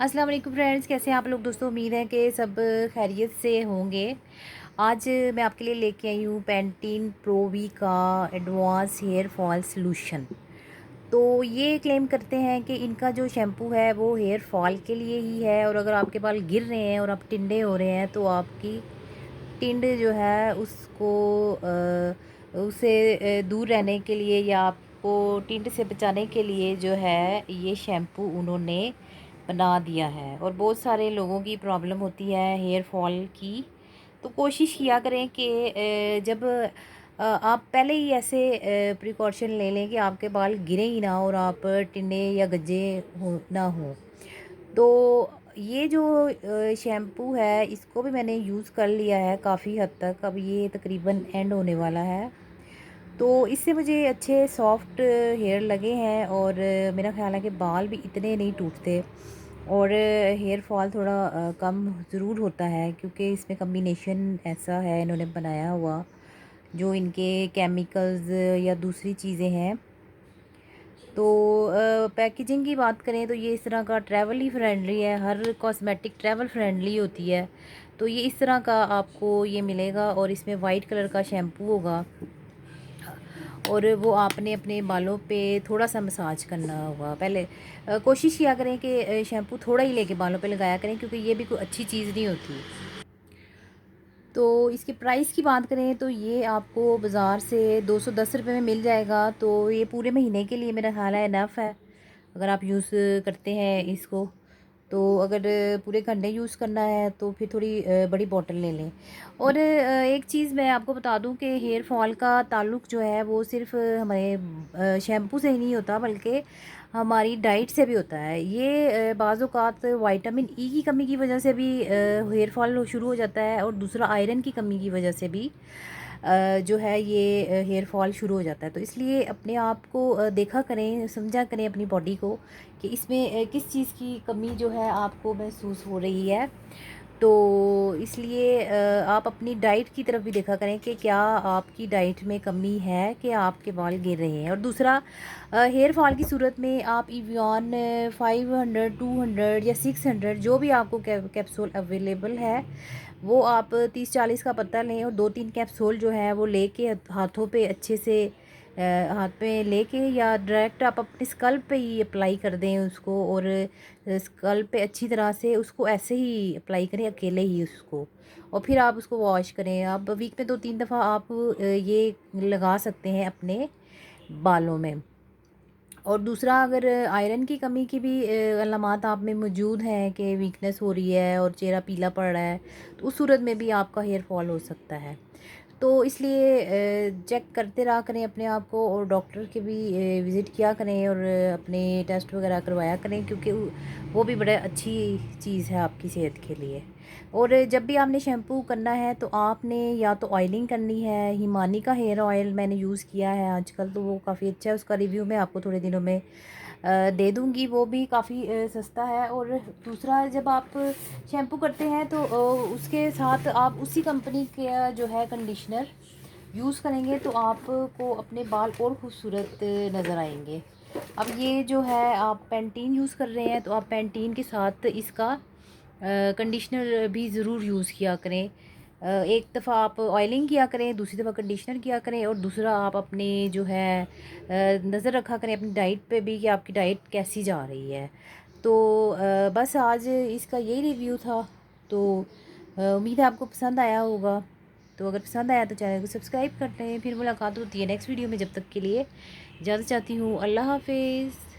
अस्सलाम वालेकुम फ्रेंड्स, कैसे हैं आप लोग दोस्तों। उम्मीद है कि सब खैरियत से होंगे। आज मैं आपके लिए लेके आई हूँ पैंटीन प्रो वी का एडवांस हेयर फॉल सॉल्यूशन। तो ये क्लेम करते हैं कि इनका जो शैम्पू है वो हेयर फॉल के लिए ही है, और अगर आपके बाल गिर रहे हैं और आप टिंडे हो रहे हैं तो आपकी टिंड जो है उसको उसे दूर रहने के लिए या आपको टिंड से बचाने के लिए जो है ये शैम्पू उन्होंने बना दिया है। और बहुत सारे लोगों की प्रॉब्लम होती है हेयर फॉल की। तो कोशिश किया करें कि जब आप पहले ही ऐसे प्रिकॉशन ले लें कि आपके बाल गिरे ही ना और आप टिंडे या गज्जे हो ना हो। तो ये जो शैम्पू है इसको भी मैंने यूज़ कर लिया है काफ़ी हद तक। अब ये तकरीबन एंड होने वाला है। तो इससे मुझे अच्छे सॉफ्ट हेयर लगे हैं, और मेरा ख़्याल है कि बाल भी इतने नहीं टूटते, और हेयर फॉल थोड़ा कम ज़रूर होता है, क्योंकि इसमें कम्बिनेशन ऐसा है इन्होंने बनाया हुआ। जो इनके केमिकल्स या दूसरी चीज़ें हैं। तो पैकेजिंग की बात करें तो ये इस तरह का ट्रैवल ही फ्रेंडली है। हर कॉस्मेटिक ट्रैवल फ्रेंडली होती है। तो ये इस तरह का आपको ये मिलेगा, और इसमें वाइट कलर का शैम्पू होगा, और वो आपने अपने बालों पे थोड़ा सा मसाज करना होगा। पहले कोशिश किया करें कि शैम्पू थोड़ा ही लेके बालों पे लगाया करें, क्योंकि ये भी कोई अच्छी चीज़ नहीं होती। तो इसकी प्राइस की बात करें तो ये आपको बाज़ार से 210 रुपये में मिल जाएगा। तो ये पूरे महीने के लिए मेरा ख़्याल है इनफ है, अगर आप यूज़ करते हैं इसको। तो अगर पूरे घंटे यूज़ करना है तो फिर थोड़ी बड़ी बॉटल ले लें। और एक चीज़ मैं आपको बता दूं कि हेयर फॉल का ताल्लुक जो है वो सिर्फ़ हमारे शैम्पू से ही नहीं होता, बल्कि हमारी डाइट से भी होता है। ये बाज़ औक़ात विटामिन ई की कमी की वजह से भी हेयर फॉल शुरू हो जाता है, और दूसरा आयरन की कमी की वजह से भी जो है ये हेयर फॉल शुरू हो जाता है। तो इसलिए अपने आप को देखा करें, समझा करें अपनी बॉडी को कि इसमें किस चीज़ की कमी जो है आपको महसूस हो रही है। तो इसलिए आप अपनी डाइट की तरफ भी देखा करें कि क्या आपकी डाइट में कमी है कि आपके बाल गिर रहे हैं। और दूसरा, हेयर फॉल की सूरत में आप इवियन 500 200 या 600 जो भी आपको कैप्सूल अवेलेबल है, वो आप 30-40 का पत्ता लें, और 2-3 कैप्सूल जो है वो लेके हाथों पे अच्छे से हाथ पे लेके, या डायरेक्ट आप अपने स्कल्प पे ही अप्लाई कर दें उसको। और स्कल्प पे अच्छी तरह से उसको ऐसे ही अप्लाई करें अकेले ही उसको, और फिर आप उसको वॉश करें। आप वीक में 2-3 दफ़ा आप ये लगा सकते हैं अपने बालों में। और दूसरा, अगर आयरन की कमी की भी अलामात आप में मौजूद हैं कि वीकनेस हो रही है और चेहरा पीला पड़ रहा है, तो उस सूरत में भी आपका हेयर फॉल हो सकता है। तो इसलिए चेक करते रहा करें अपने आप को, और डॉक्टर के भी विज़िट किया करें, और अपने टेस्ट वगैरह करवाया करें, क्योंकि वो भी बड़ा अच्छी चीज़ है आपकी सेहत के लिए। और जब भी आपने शैम्पू करना है तो आपने या तो ऑयलिंग करनी है। हिमानी का हेयर ऑयल मैंने यूज़ किया है आजकल, तो वो काफ़ी अच्छा है। उसका रिव्यू मैं आपको थोड़े दिनों में दे दूँगी। वो भी काफ़ी सस्ता है। और दूसरा, जब आप शैम्पू करते हैं तो उसके साथ आप उसी कंपनी का जो है कंडीशनर यूज़ करेंगे, तो आपको अपने बाल और खूबसूरत नज़र आएंगे। अब ये जो है आप पैंटीन यूज़ कर रहे हैं, तो आप पैंटीन के साथ इसका कंडीशनर भी ज़रूर यूज़ किया करें। एक दफ़ा आप ऑयलिंग किया करें, दूसरी दफ़ा कंडीशनर किया करें, और दूसरा आप अपने जो है नज़र रखा करें अपनी डाइट पे भी कि आपकी डाइट कैसी जा रही है। तो बस आज इसका यही रिव्यू था। तो उम्मीद है आपको पसंद आया होगा। तो अगर पसंद आया तो चैनल को सब्सक्राइब कर लें। फिर मुलाकात होती है नेक्स्ट वीडियो में। जब तक के लिए इजाज़त चाहती हूँ। अल्लाह हाफिज़।